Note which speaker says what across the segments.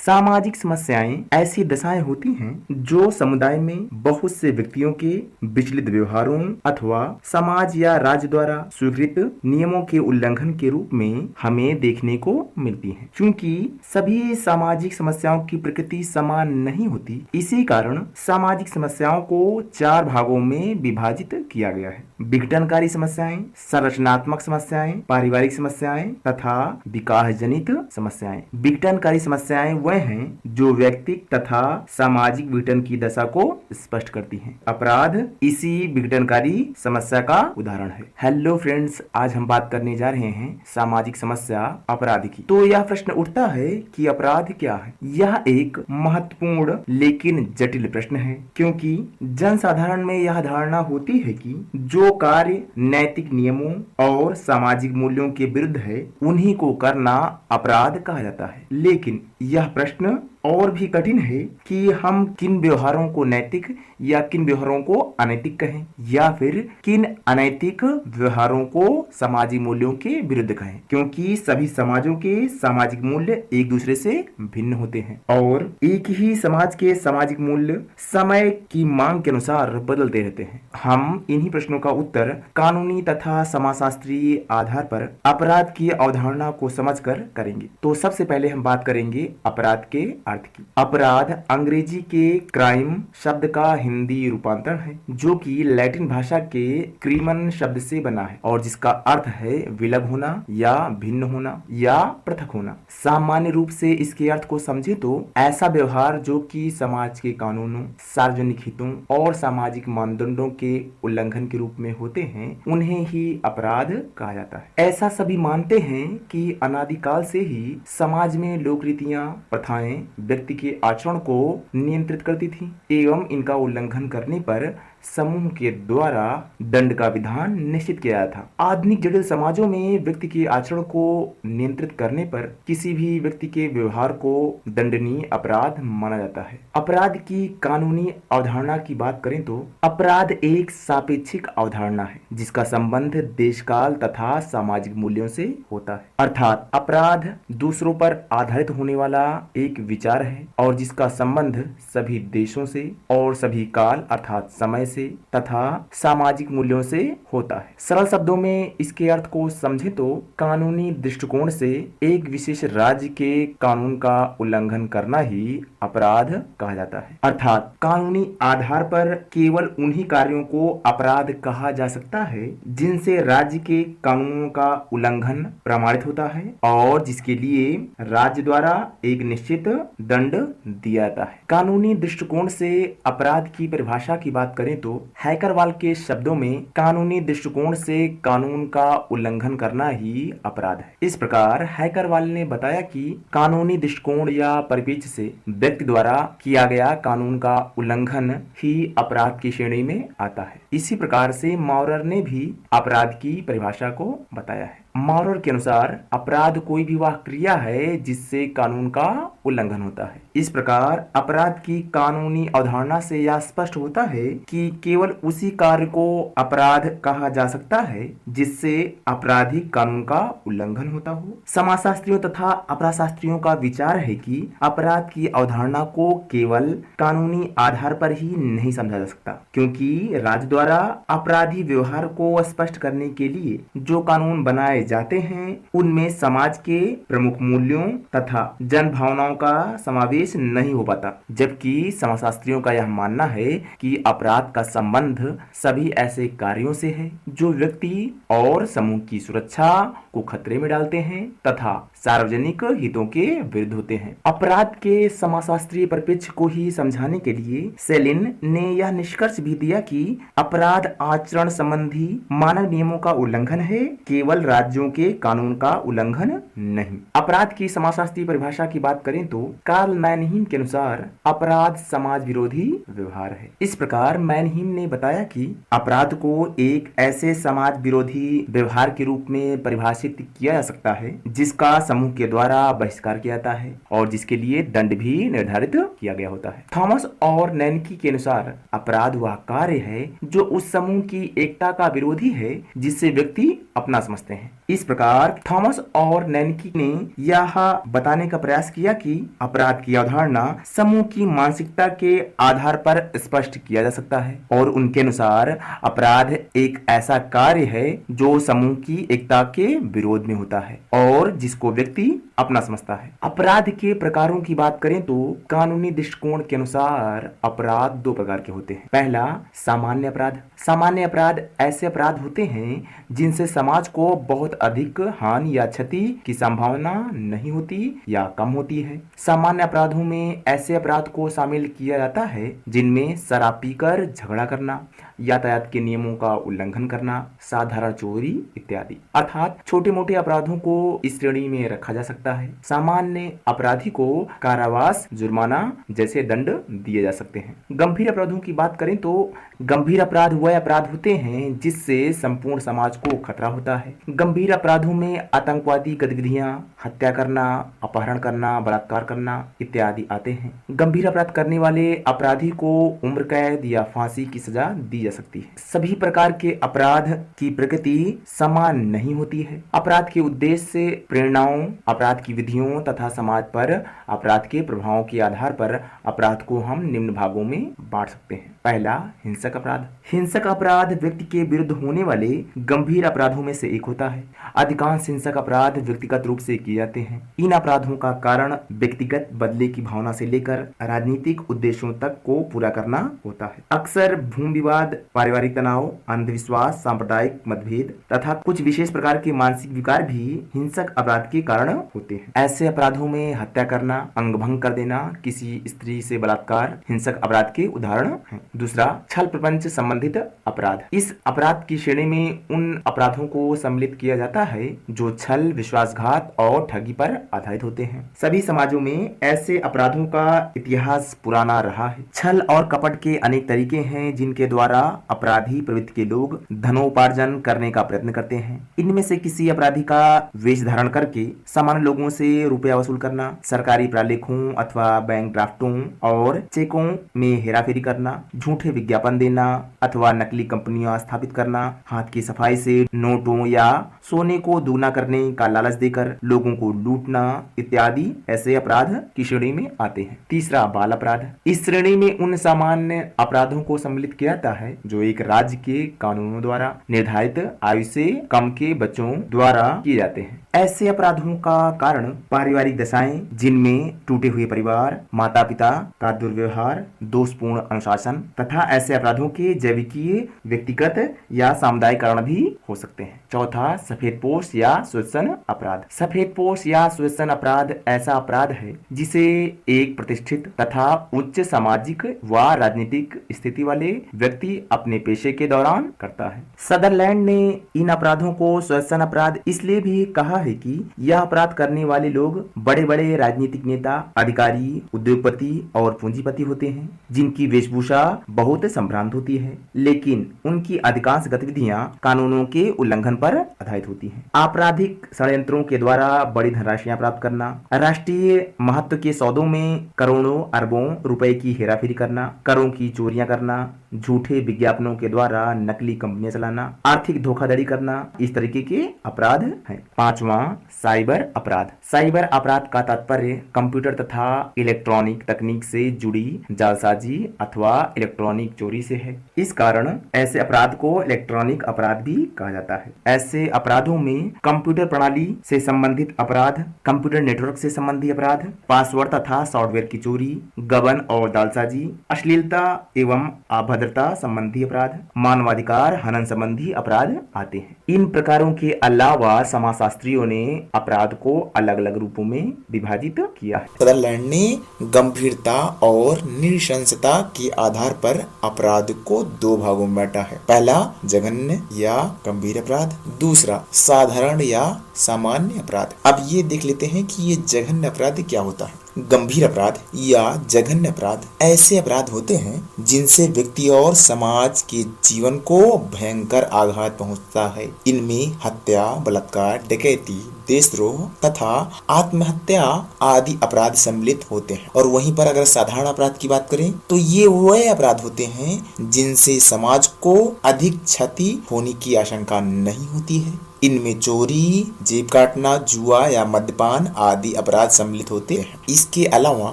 Speaker 1: सामाजिक समस्याएं ऐसी दशाएं होती हैं जो समुदाय में बहुत से व्यक्तियों के विचलित व्यवहारों अथवा समाज या राज्य द्वारा स्वीकृत नियमों के उल्लंघन के रूप में हमें देखने को मिलती हैं। क्योंकि सभी सामाजिक समस्याओं की प्रकृति समान नहीं होती, इसी कारण सामाजिक समस्याओं को 4 भागों में विभाजित किया गया है। विघटनकारी समस्याएं, संरचनात्मक समस्याएं, पारिवारिक समस्याएं तथा विकास जनित समस्याएं। विघटनकारी समस्याएं वह हैं जो व्यक्तिक तथा सामाजिक विघटन की दशा को स्पष्ट करती हैं। अपराध इसी विघटनकारी समस्या का उदाहरण है। हेलो फ्रेंड्स, आज हम बात करने जा रहे हैं सामाजिक समस्या अपराध की। तो यह प्रश्न उठता है कि अपराध क्या है। यह एक महत्वपूर्ण लेकिन जटिल प्रश्न है, क्योंकि जनसाधारण में यह धारणा होती है कि जो कार्य नैतिक नियमों और सामाजिक मूल्यों के विरुद्ध है उन्हीं को करना अपराध कहा जाता है। लेकिन यह प्रश्न और भी कठिन है कि हम किन व्यवहारों को नैतिक या किन व्यवहारों को अनैतिक कहें, या फिर किन अनैतिक व्यवहारों को सामाजिक मूल्यों के विरुद्ध कहें, क्योंकि सभी समाजों के सामाजिक मूल्य एक दूसरे से भिन्न होते हैं और एक ही समाज के सामाजिक मूल्य समय की मांग के अनुसार बदलते रहते हैं। हम इन्हीं प्रश्नों का उत्तर कानूनी तथा समाजशास्त्रीय आधार पर अपराध की अवधारणा को समझकर करेंगे। तो सबसे पहले हम बात करेंगे अपराध के अर्थ की। अपराध अंग्रेजी के क्राइम शब्द का हिंदी रूपांतरण है, जो कि लैटिन भाषा के क्रीमन शब्द से बना है और जिसका अर्थ है विलग होना या भिन्न होना या पृथक होना। सामान्य रूप से इसके अर्थ को समझे तो ऐसा व्यवहार जो कि समाज के कानूनों, सार्वजनिक हितों और सामाजिक मानदंडों के उल्लंघन के रूप में होते हैं, उन्हें ही अपराध कहा जाता है। ऐसा सभी मानते हैं कि अनादिकाल से ही समाज में लोक रीतियां, प्रथाएं व्यक्ति के आचरण को नियंत्रित करती थी एवं इनका उल्लंघन करने पर समूह के द्वारा दंड का विधान निश्चित किया गया था। आधुनिक जटिल समाजों में व्यक्ति के आचरण को नियंत्रित करने पर किसी भी व्यक्ति के व्यवहार को दंडनीय अपराध माना जाता है। अपराध की कानूनी अवधारणा की बात करें तो अपराध एक सापेक्षिक अवधारणा है जिसका संबंध देशकाल तथा सामाजिक मूल्यों से होता है। अर्थात अपराध दूसरों पर आधारित होने वाला एक विचार है और जिसका संबंध सभी देशों से और सभी काल अर्थात समय से तथा सामाजिक मूल्यों से होता है। सरल शब्दों में इसके अर्थ को समझे तो कानूनी दृष्टिकोण से एक विशेष राज्य के कानून का उल्लंघन करना ही अपराध कहा जाता है। अर्थात कानूनी आधार पर केवल उन्हीं कार्यों को अपराध कहा जा सकता है जिनसे राज्य के कानूनों का उल्लंघन प्रमाणित होता है और जिसके लिए राज्य द्वारा एक निश्चित दंड दिया जाता है। कानूनी दृष्टिकोण से अपराध की परिभाषा की बात करें तो हैकरवाल के शब्दों में कानूनी दृष्टिकोण से कानून का उल्लंघन करना ही अपराध है। इस प्रकार हैकरवाल ने बताया कि कानूनी दृष्टिकोण या परिप्रेक्ष्य से व्यक्ति द्वारा किया गया कानून का उल्लंघन ही अपराध की श्रेणी में आता है। इसी प्रकार से मॉरर ने भी अपराध की परिभाषा को बताया है। मॉरर के अनुसार अपराध कोई भी वह क्रिया है जिससे कानून का उल्लंघन होता है। इस प्रकार अपराध की कानूनी अवधारणा से यह स्पष्ट होता है कि केवल उसी कार्य को अपराध कहा जा सकता है जिससे आपराधिक कानून का उल्लंघन होता हो। समाजशास्त्रियों तथा अपराधशास्त्रियों का विचार है कि अपराध की अवधारणा को केवल कानूनी आधार पर ही नहीं समझा जा सकता, क्योंकि राज्य द्वारा अपराधी व्यवहार को स्पष्ट करने के लिए जो कानून बनाए जाते हैं उनमें समाज के प्रमुख मूल्यों तथा जन भावनाओं का समावेश नहीं हो पाता। जबकि समाजशास्त्रियों का यह मानना है कि अपराध का संबंध सभी ऐसे कार्यों से है जो व्यक्ति और समूह की सुरक्षा को खतरे में डालते हैं तथा सार्वजनिक हितों के विरुद्ध होते हैं। अपराध के समाजशास्त्रीय परिप्रेक्ष्य को ही समझाने के लिए सेलिन ने यह निष्कर्ष भी दिया कि अपराध आचरण संबंधी मानव नियमों का उल्लंघन है, केवल राज्यों के कानून का उल्लंघन नहीं। अपराध की समाजशास्त्रीय परिभाषा की बात करें तो कार्ल मैनहीम के अनुसार अपराध समाज विरोधी व्यवहार है। इस प्रकार मैनहीम ने बताया कि अपराध को एक ऐसे समाज विरोधी व्यवहार के रूप में परिभाषित किया जा सकता है जिसका समूह के द्वारा बहिष्कार किया जाता है और जिसके लिए दंड भी निर्धारित किया गया होता है। थॉमस और नैनकी के अनुसार अपराध वह कार्य है जो उस समूह की एकता का विरोधी है जिससे व्यक्ति अपना समझते हैं। इस प्रकार थॉमस और नैनिकी ने यह बताने का प्रयास किया कि अपराध की अवधारणा समूह की मानसिकता के आधार पर स्पष्ट किया जा सकता है और उनके अनुसार अपराध एक ऐसा कार्य है जो समूह की एकता के विरोध में होता है और जिसको व्यक्ति अपना समझता है। अपराध के प्रकारों की बात करें तो कानूनी दृष्टिकोण के अनुसार अपराध दो प्रकार के होते हैं। पहला, सामान्य अपराध। सामान्य अपराध ऐसे अपराध होते हैं जिनसे समाज को बहुत अधिक हानि या क्षति की संभावना नहीं होती या कम होती है। सामान्य अपराधों में ऐसे अपराध को शामिल किया जाता है जिनमें शराब पीकर झगड़ा करना, यातायात के नियमों का उल्लंघन करना, साधारण चोरी इत्यादि। अर्थात छोटे मोटे अपराधों को इस श्रेणी में रखा जा सकता है। सामान्य अपराधी को कारावास, जुर्माना जैसे दंड दिए जा सकते हैं। गंभीर अपराधों की बात करें तो गंभीर अपराध वह अपराध होते हैं जिससे संपूर्ण समाज को खतरा होता है। गंभीर अपराधों में आतंकवादी गतिविधियां, हत्या करना, अपहरण करना, बलात्कार करना इत्यादि आते हैं। गंभीर अपराध करने वाले अपराधी को उम्र कैद या फांसी की सजा दी जा सकती है। सभी प्रकार के अपराध की प्रकृति समान नहीं होती है। अपराध के उद्देश्य, प्रेरणाओं, अपराध की विधियों तथा समाज पर अपराध के प्रभावों के आधार पर अपराध को हम निम्न भागों में बांट सकते हैं। पहला, हिंसक अपराध। हिंसक अपराध व्यक्ति के विरुद्ध होने वाले गंभीर अपराधों में से एक होता है। अधिकांश हिंसक अपराध व्यक्तिगत रूप से किए जाते हैं। इन अपराधों का कारण व्यक्तिगत बदले की भावना से लेकर राजनीतिक उद्देश्यों तक को पूरा करना होता है। अक्सर भूमि विवाद, पारिवारिक तनाव, अंधविश्वास, सांप्रदायिक मतभेद तथा कुछ विशेष प्रकार के मानसिक विकार भी हिंसक अपराध के कारण होते हैं। ऐसे अपराधों में हत्या करना, अंगभंग कर देना, किसी स्त्री से बलात्कार हिंसक अपराध के उदाहरण हैं। दूसरा, छल प्रपंच संबंधित अपराध। इस अपराध की श्रेणी में उन अपराधों को सम्मिलित किया जाता है जो छल, विश्वासघात और ठगी पर आधारित होते हैं। सभी समाजों में ऐसे अपराधों का इतिहास पुराना रहा है। छल और कपट के अनेक तरीके हैं जिनके द्वारा अपराधी प्रवृत्ति के लोग धनोपार्जन करने का प्रयत्न करते हैं। इनमें से किसी अपराधी का वेश धारण करके सामान्य लोगों से रुपया वसूल करना, सरकारी प्रालेखों अथवा बैंक ड्राफ्टों और चेकों में हेराफेरी करना, झूठे विज्ञापन देना अथवा नकली कंपनियां स्थापित करना, हाथ की सफाई से नोटों या सोने को दूना करने का लालच देकर लोगों को लूटना इत्यादि ऐसे अपराध की श्रेणी में आते हैं। तीसरा, बाल अपराध। इस श्रेणी में उन सामान्य अपराधों को सम्मिलित किया जाता है जो एक राज्य के कानूनों द्वारा निर्धारित आयु से कम के बच्चों द्वारा किए जाते हैं। ऐसे अपराधों का कारण पारिवारिक दशाएं जिनमें टूटे हुए परिवार, माता पिता का दुर्व्यवहार, दोषपूर्ण अनुशासन तथा ऐसे अपराधों के जैविकीय, व्यक्तिगत या सामुदायिक कारण भी हो सकते हैं। चौथा, सफेदपोश या शोषण अपराध। सफेदपोश या शोषण अपराध ऐसा अपराध है जिसे एक प्रतिष्ठित तथा उच्च सामाजिक व राजनीतिक स्थिति वाले व्यक्ति अपने पेशे के दौरान करता है। सदरलैंड ने इन अपराधों को शोषण अपराध इसलिए भी कहा है कि यह अपराध करने वाले लोग बड़े बड़े राजनीतिक नेता, अधिकारी, उद्योगपति और पूंजीपति होते हैं जिनकी वेशभूषा बहुत संभ्रांत होती है, लेकिन उनकी अधिकांश गतिविधियां कानूनों के उल्लंघन पर आधारित होती हैं। आपराधिक षड्यंत्रों के द्वारा बड़ी धनराशियां प्राप्त करना, राष्ट्रीय महत्व के सौदों में करोड़ों अरबों रुपए की हेराफेरी करना, करों की चोरियां करना, झूठे विज्ञापनों के द्वारा नकली कंपनियां चलाना, आर्थिक धोखाधड़ी करना, इस तरीके के अपराध हैं। पांचवा, साइबर अपराध। साइबर अपराध का तात्पर्य कंप्यूटर तथा इलेक्ट्रॉनिक तकनीक से जुड़ी जालसाजी अथवा इलेक्ट्रॉनिक चोरी से है। इस कारण ऐसे अपराध को इलेक्ट्रॉनिक अपराध भी कहा जाता है। ऐसे अपराधों में कंप्यूटर प्रणाली से संबंधित अपराध, कंप्यूटर नेटवर्क से संबंधित अपराध, पासवर्ड तथा सॉफ्टवेयर की चोरी, गबन और जालसाजी, अश्लीलता एवं अभद्रता संबंधी अपराध, मानवाधिकार हनन संबंधी अपराध आते हैं। इन प्रकारों के अलावा समाजशास्त्रियों ने अपराध को अलग अलग रूपों में विभाजित किया है।
Speaker 2: सदरलैंड ने गंभीरता और नृशंसता के आधार पर अपराध को दो भागों में बांटा है। पहला, जघन्य या गंभीर अपराध, दूसरा साधारण या सामान्य अपराध। अब ये देख लेते हैं कि ये जघन्य अपराध क्या होता है। गंभीर अपराध या जघन्य अपराध ऐसे अपराध होते हैं जिनसे व्यक्ति और समाज के जीवन को भयंकर आघात पहुंचता है। इनमें हत्या, बलात्कार, डकैती, देशद्रोह तथा आत्महत्या आदि अपराध सम्मिलित होते हैं। और वहीं पर अगर साधारण अपराध की बात करें तो ये वह अपराध होते हैं जिनसे समाज को अधिक क्षति होने की आशंका नहीं होती है इनमें चोरी, जेब काटना, जुआ या मद्यपान आदि अपराध सम्मिलित होते हैं। इसके अलावा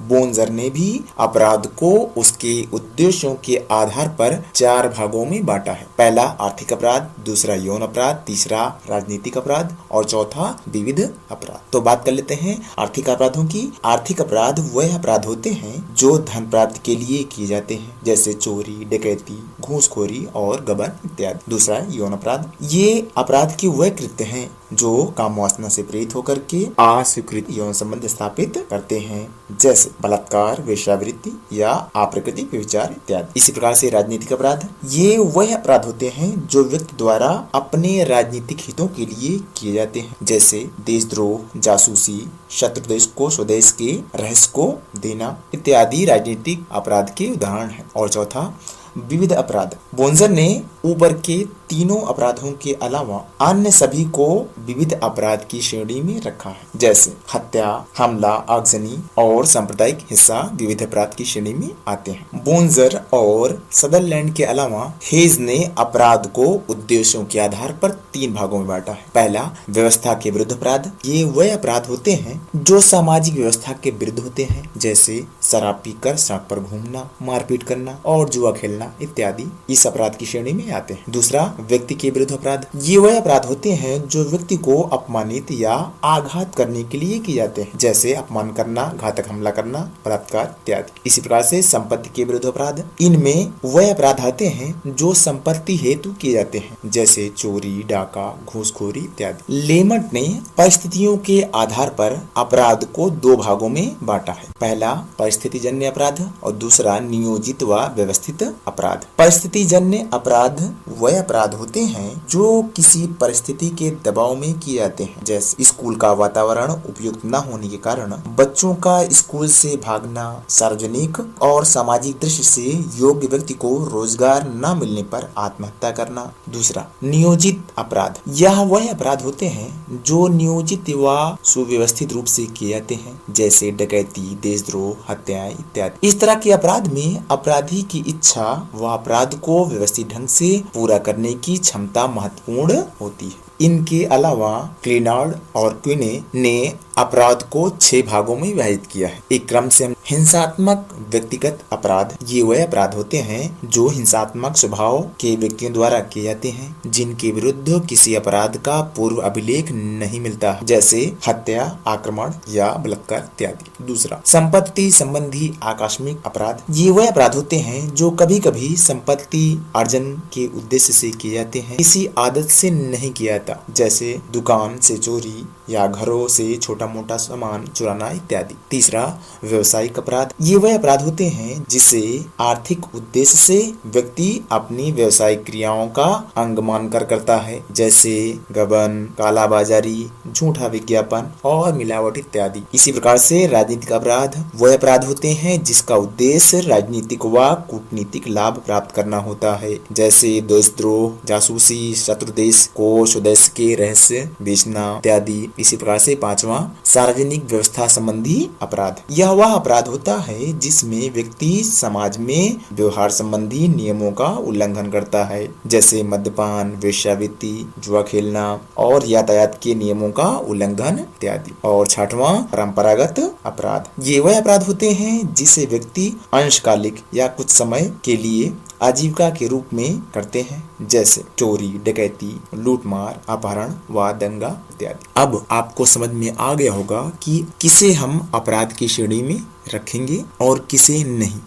Speaker 2: बोन्जर ने भी अपराध को उसके उद्देश्यों के आधार पर 4 भागों में बांटा है। पहला आर्थिक अपराध, दूसरा यौन अपराध, तीसरा राजनीतिक अपराध और चौथा विविध अपराध। तो बात कर लेते हैं आर्थिक अपराधों की। आर्थिक अपराध वह अपराध होते हैं जो धन प्राप्ति के लिए किए जाते हैं, जैसे चोरी, डकैती, घूसखोरी और गबन इत्यादि। दूसरा यौन अपराध, ये अपराध के वह कृत्य हैं जो काम वासना से प्रेरित होकर के अस्वीकृत यौन संबंध स्थापित करते हैं, जैसे बलात्कार, वेश्यावृत्ति या अप्राकृतिक व्यभिचार इत्यादि। इसी प्रकार से राजनीतिक अपराध, ये वह अपराध होते हैं जो व्यक्ति द्वारा अपने राजनीतिक हितों के लिए किए जाते हैं, जैसे देशद्रोह, जासूसी, शत्रु देश को स्वदेश के रहस्य को देना इत्यादि राजनीतिक अपराध के उदाहरण हैं। और चौथा विविध अपराध, बोन्जर ने ऊपर के तीनों अपराधों के अलावा अन्य सभी को विविध अपराध की श्रेणी में रखा है, जैसे हत्या, हमला, आगजनी और सांप्रदायिक हिंसा विविध अपराध की श्रेणी में आते हैं। बोन्जर और सदरलैंड के अलावा हेज ने अपराध को उद्देश्यों के आधार पर 3 भागों में बांटा है। पहला व्यवस्था के विरुद्ध अपराध, ये वह अपराध होते हैं जो सामाजिक व्यवस्था के विरुद्ध होते हैं, जैसे शराब पीकर सड़क पर घूमना, मारपीट करना और जुआ खेलना इत्यादि इस अपराध की श्रेणी में आते हैं। दूसरा व्यक्ति के विरुद्ध अपराध, ये वह अपराध होते हैं जो व्यक्ति को अपमानित या आघात करने के लिए किए जाते हैं, जैसे अपमान करना, घातक हमला करना, बलात्कार इत्यादि। इसी प्रकार से संपत्ति के विरुद्ध अपराध, इनमें वह अपराध आते हैं जो संपत्ति हेतु किए जाते हैं, जैसे चोरी, डाका, घूसखोरी इत्यादि। लेमट ने परिस्थितियों के आधार पर अपराध को 2 भागों में बांटा है। पहला परिस्थितिजन्य अपराध और दूसरा नियोजित व व्यवस्थित अपराध। परिस्थितिजन्य अपराध वह अपराध होते हैं जो किसी परिस्थिति के दबाव में किए जाते हैं, जैसे स्कूल का वातावरण उपयुक्त न होने के कारण बच्चों का स्कूल से भागना, सार्वजनिक और सामाजिक दृष्टि से योग्य व्यक्ति को रोजगार न मिलने पर आत्महत्या करना। दूसरा नियोजित अपराध, यह वह अपराध होते हैं जो नियोजित व सुव्यवस्थित रूप से किए जाते हैं, जैसे डकैती, देशद्रोह, हत्याएं इत्यादि। इस तरह के अपराध में अपराधी की इच्छा व अपराध को व्यवस्थित ढंग से पूरा करने की क्षमता महत्वपूर्ण होती है। इनके अलावा क्लिनार्ड और क्विने ने अपराध को 6 भागों में विभाजित किया है। एक क्रम से हिंसात्मक व्यक्तिगत अपराध, ये वह अपराध होते हैं जो हिंसात्मक स्वभाव के व्यक्तियों द्वारा किए जाते हैं, जिनके विरुद्ध किसी अपराध का पूर्व अभिलेख नहीं मिलता, जैसे हत्या, आक्रमण या बलात्कार इत्यादि। दूसरा संपत्ति संबंधी आकस्मिक अपराध, ये वह अपराध होते हैं जो कभी कभी संपत्ति अर्जन के उद्देश्य से किए जाते हैं, किसी आदत से नहीं किया जाता, जैसे दुकान से चोरी या घरों से छोटा मोटा सामान चुराना इत्यादि। तीसरा व्यवसायिक अपराध, ये वह अपराध होते हैं जिसे आर्थिक उद्देश्य से व्यक्ति अपनी व्यवसायिक क्रियाओं का अंग मानकर करता है, जैसे गबन, कालाबाजारी, झूठा विज्ञापन और मिलावट इत्यादि। इसी प्रकार से राजनीतिक अपराध वह अपराध होते हैं जिसका उद्देश्य राजनीतिक व कूटनीतिक लाभ प्राप्त करना होता है, जैसे देशद्रोह, जासूसी, शत्रु देश को स्वदेश के रहस्य बेचना इत्यादि। इसी प्रकार से 5वां सार्वजनिक व्यवस्था संबंधी अपराध, यह वह अपराध होता है जिसमें व्यक्ति समाज में व्यवहार संबंधी नियमों का उल्लंघन करता है, जैसे मद्यपान, वेश्यावृत्ति, जुआ खेलना और यातायात के नियमों का उल्लंघन इत्यादि। और 6वां परंपरागत अपराध, ये वह अपराध होते हैं जिसे व्यक्ति अंशकालिक या कुछ समय के लिए आजीविका के रूप में करते हैं, जैसे चोरी, डकैती, लूटमार, अपहरण व दंगा इत्यादि। अब आपको समझ में आ गया होगा कि किसे हम अपराध की श्रेणी में रखेंगे और किसे नहीं।